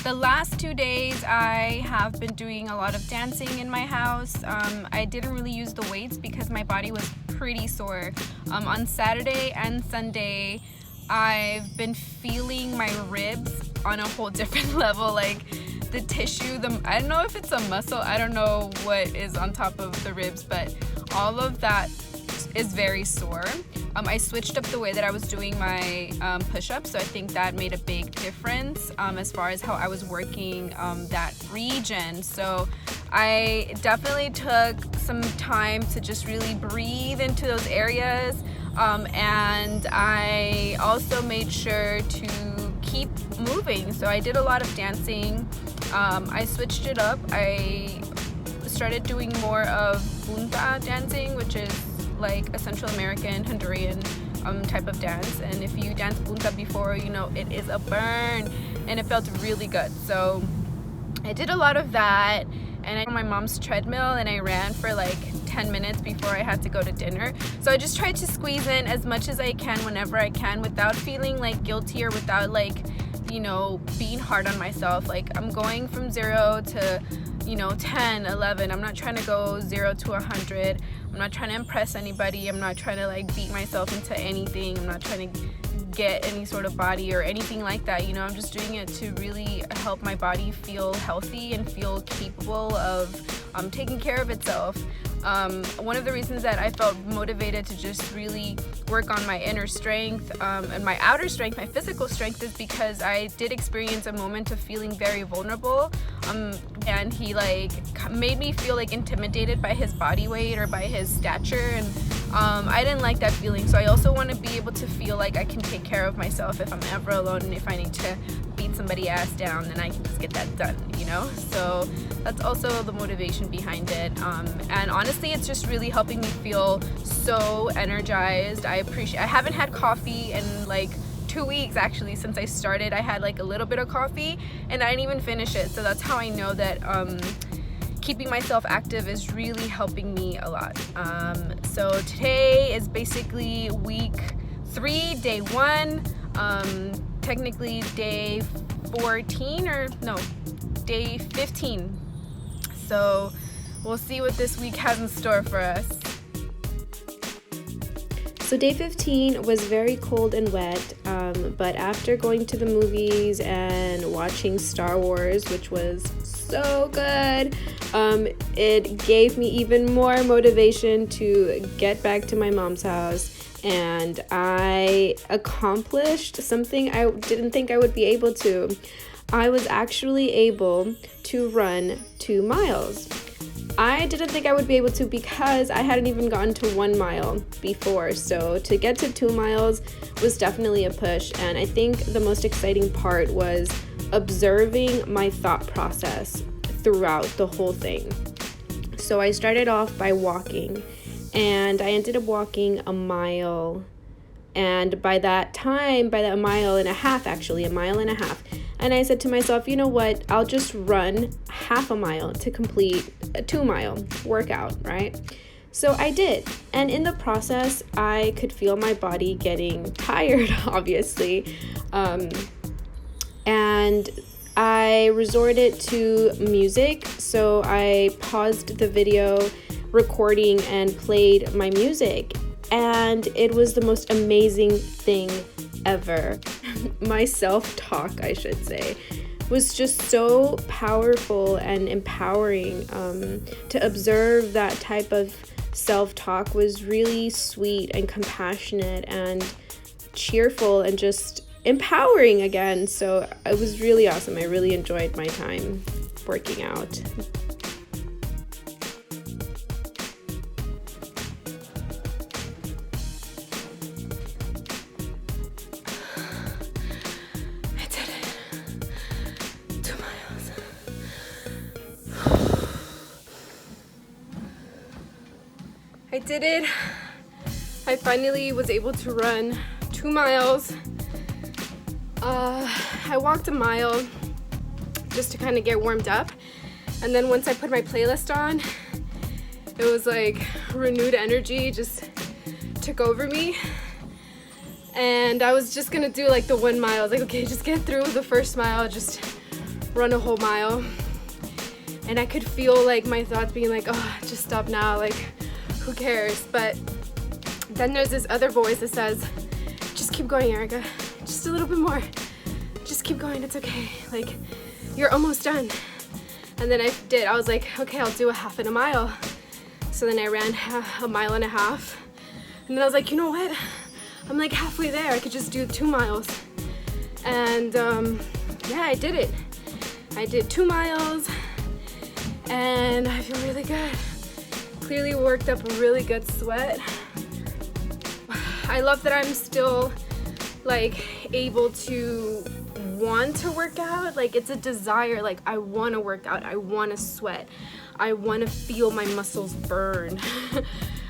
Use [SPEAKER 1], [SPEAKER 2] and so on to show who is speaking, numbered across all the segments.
[SPEAKER 1] The last 2 days I have been doing a lot of dancing in my house. I didn't really use the weights because my body was pretty sore. On Saturday and Sunday, I've been feeling my ribs on a whole different level, like the tissue, I don't know if it's a muscle, I don't know what is on top of the ribs, but all of that is very sore. I switched up the way that I was doing my push-ups, so I think that made a big difference as far as how I was working that region. So I definitely took some time to just really breathe into those areas, and I also made sure to keep moving. So I did a lot of dancing. I switched it up. I started doing more of punta dancing, which is like a Central American, Honduran type of dance. And if you danced punta before, you know it is a burn, and it felt really good. So I did a lot of that, and I on my mom's treadmill, and I ran for like 10 minutes before I had to go to dinner. So I just tried to squeeze in as much as I can whenever I can without feeling like guilty or without like, you know, being hard on myself. Like I'm going from 0 to 10, 11. I'm not trying to go 0 to 100. I'm not trying to impress anybody. I'm not trying to like beat myself into anything. I'm not trying to get any sort of body or anything like that. I'm just doing it to really help my body feel healthy and feel capable of taking care of itself. One of the reasons that I felt motivated to just really work on my inner strength and my outer strength, my physical strength, is because I did experience a moment of feeling very vulnerable, and he like made me feel like intimidated by his body weight or by his stature, and I didn't like that feeling. So I also want to be able to feel like I can take care of myself if I'm ever alone, and if I need to beat somebody ass down, then I can just get that done, So that's also the motivation behind it. And honestly, it's just really helping me feel so energized. I haven't had coffee in like 2 weeks actually. Since I started, I had like a little bit of coffee and I didn't even finish it. So that's how I know that keeping myself active is really helping me a lot. So today is basically week 3, day 1, technically day 14 or no, day 15. So we'll see what this week has in store for us.
[SPEAKER 2] So day 15 was very cold and wet, but after going to the movies and watching Star Wars, which was so good, it gave me even more motivation to get back to my mom's house, and I accomplished something I didn't think I would be able to. I was actually able to run 2 miles. I didn't think I would be able to because I hadn't even gotten to 1 mile before. So to get to 2 miles was definitely a push. And I think the most exciting part was observing my thought process throughout the whole thing. So I started off by walking, and I ended up walking 1 mile. And by that time, by that 1.5 miles, actually, 1.5 miles, and I said to myself, you know what, I'll just run half a mile to complete a 2-mile workout, right? So I did. And in the process, I could feel my body getting tired, obviously. And I resorted to music. So I paused the video recording and played my music. And it was the most amazing thing ever. My self-talk, I should say, was just so powerful and empowering. To observe that type of self-talk was really sweet and compassionate and cheerful and just empowering again. So it was really awesome. I really enjoyed my time working out.
[SPEAKER 1] I did it. I finally was able to run 2 miles. I walked 1 mile just to kind of get warmed up. And then once I put my playlist on, it was like renewed energy just took over me. And I was just gonna do like the 1 mile. I was like, okay, just get through the first mile, just
[SPEAKER 2] run a whole mile. And I could feel like my thoughts being like, oh, just stop now, like who cares? But then there's this other voice that says, just keep going, Erica, just a little bit more, just keep going, it's okay, like you're almost done. And then I was like, okay, I'll do a half and a mile. So then I ran a mile and a half, and then I was like, you know what, I'm like halfway there, I could just do 2 miles. And yeah, I did it. I did 2 miles and I feel really good. Clearly worked up a really good sweat. I love that I'm still like able to want to work out. Like it's a desire, like I want to work out, I want to sweat, I want to feel my muscles burn.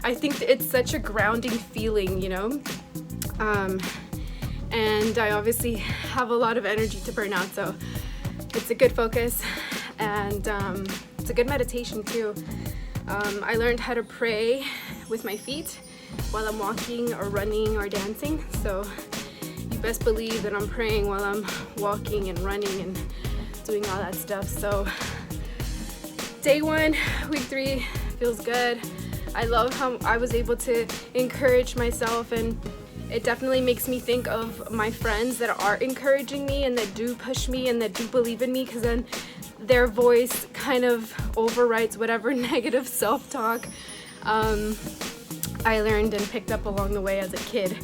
[SPEAKER 2] I think it's such a grounding feeling, you know? And I obviously have a lot of energy to burn out, so it's a good focus, and it's a good meditation too. I learned how to pray with my feet while I'm walking or running or dancing, so you best believe that I'm praying while I'm walking and running and doing all that stuff. So day 1, week 3 feels good. I love how I was able to encourage myself, and it definitely makes me think of my friends that are encouraging me and that do push me and that do believe in me, because then their voice kind of overwrites whatever negative self-talk I learned and picked up along the way as a kid.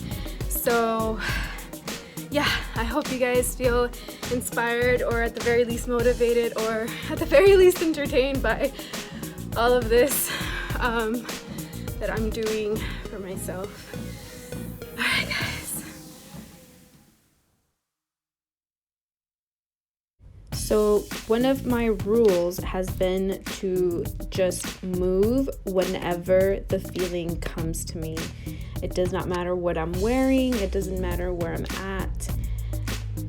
[SPEAKER 2] So yeah, I hope you guys feel inspired, or at the very least motivated, or at the very least entertained by all of this that I'm doing for myself. All right, guys. So one of my rules has been to just move whenever the feeling comes to me. It does not matter what I'm wearing. It doesn't matter where I'm at.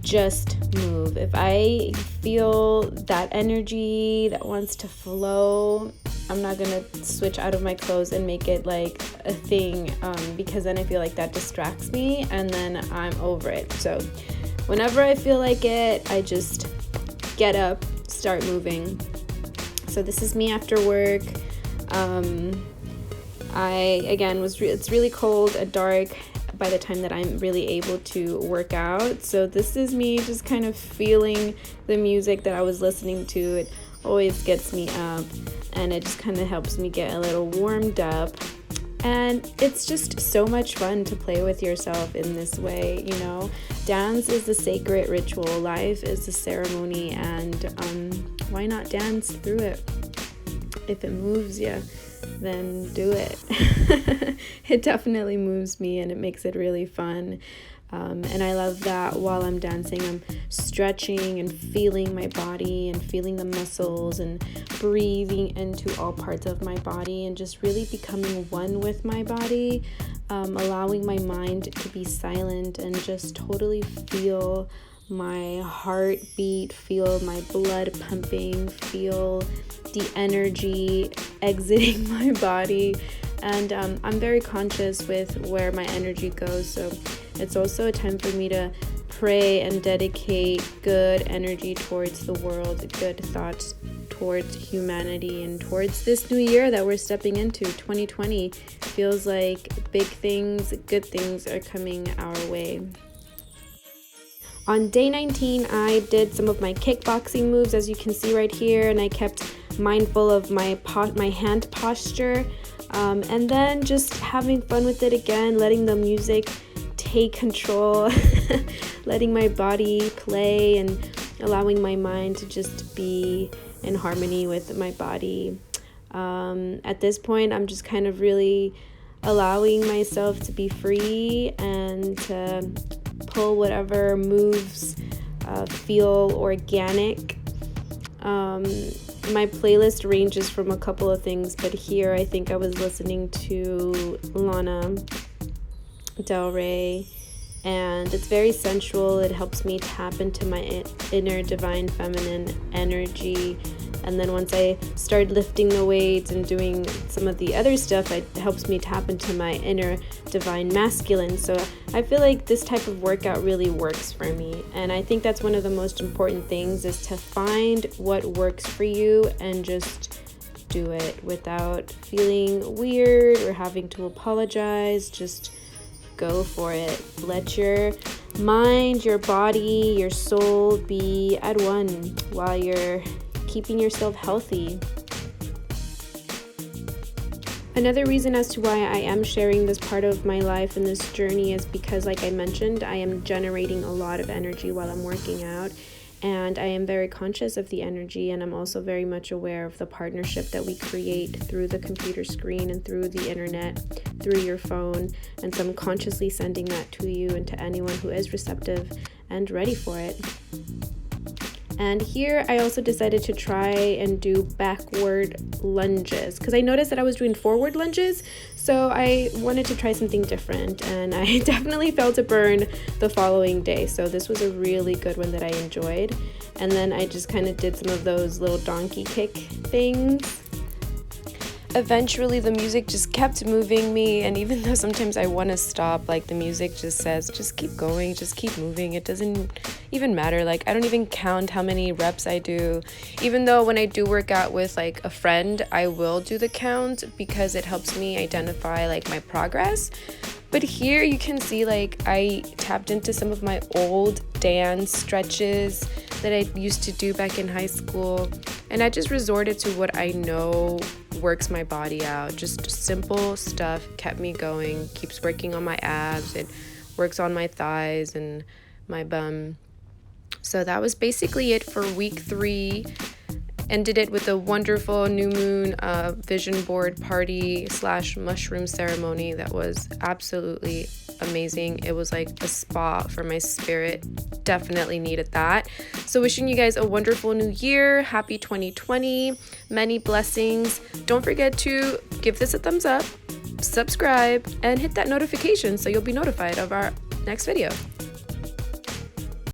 [SPEAKER 2] Just move. If I feel that energy that wants to flow, I'm not gonna switch out of my clothes and make it like a thing, because then I feel like that distracts me and then I'm over it. So whenever I feel like it, I just get up, start moving. So this is me after work. It's really cold and dark by the time that I'm really able to work out. So this is me just kind of feeling the music that I was listening to. It always gets me up, and it just kind of helps me get a little warmed up. And it's just so much fun to play with yourself in this way, you know. Dance is the sacred ritual. Life is the ceremony, and why not dance through it? If it moves you, then do it. It definitely moves me, and it makes it really fun. And I love that while I'm dancing, I'm stretching and feeling my body and feeling the muscles and breathing into all parts of my body and just really becoming one with my body, allowing my mind to be silent and just totally feel my heartbeat, feel my blood pumping, feel the energy exiting my body. And I'm very conscious with where my energy goes, so it's also a time for me to pray and dedicate good energy towards the world, good thoughts towards humanity, and towards this new year that we're stepping into. 2020 feels like big things, good things are coming our way. On day 19, I did some of my kickboxing moves, as you can see right here, and I kept mindful of my hand posture. And then just having fun with it again, letting the music take control, letting my body play and allowing my mind to just be in harmony with my body. At this point, I'm just kind of really allowing myself to be free and to pull whatever moves feel organic. My playlist ranges from a couple of things, but here I think I was listening to Lana Del Rey, and it's very sensual. It helps me tap into my inner divine feminine energy, And then once I started lifting the weights and doing some of the other stuff, it helps me tap into my inner divine masculine. So I feel like this type of workout really works for me. And I think that's one of the most important things, is to find what works for you and just do it without feeling weird or having to apologize. Just go for it. Let your mind, your body, your soul be at one while you're keeping yourself healthy. Another reason as to why I am sharing this part of my life and this journey is because, like I mentioned, I am generating a lot of energy while I'm working out. And I am very conscious of the energy, and I'm also very much aware of the partnership that we create through the computer screen and through the internet, through your phone. And so I'm consciously sending that to you and to anyone who is receptive and ready for it. And here I also decided to try and do backward lunges, because I noticed that I was doing forward lunges, so I wanted to try something different, and I definitely felt a burn the following day. So this was a really good one that I enjoyed. And then I just kind of did some of those little donkey kick things. Eventually the music just kept moving me, and even though sometimes I want to stop, like the music just says just keep going, just keep moving. It doesn't even matter. Like I don't even count how many reps I do, even though when I do work out with like a friend, I will do the count because it helps me identify like my progress. But here you can see like I tapped into some of my old dance stretches that I used to do back in high school, and I just resorted to what I know works my body out. Just simple stuff kept me going, keeps working on my abs, it works on my thighs and my bum. So that was basically it for week 3. Ended it with a wonderful new moon vision board party / mushroom ceremony that was absolutely amazing. It was like a spa for my spirit. Definitely needed that. So wishing you guys a wonderful new year. Happy 2020. Many blessings. Don't forget to give this a thumbs up, subscribe, and hit that notification so you'll be notified of our next video.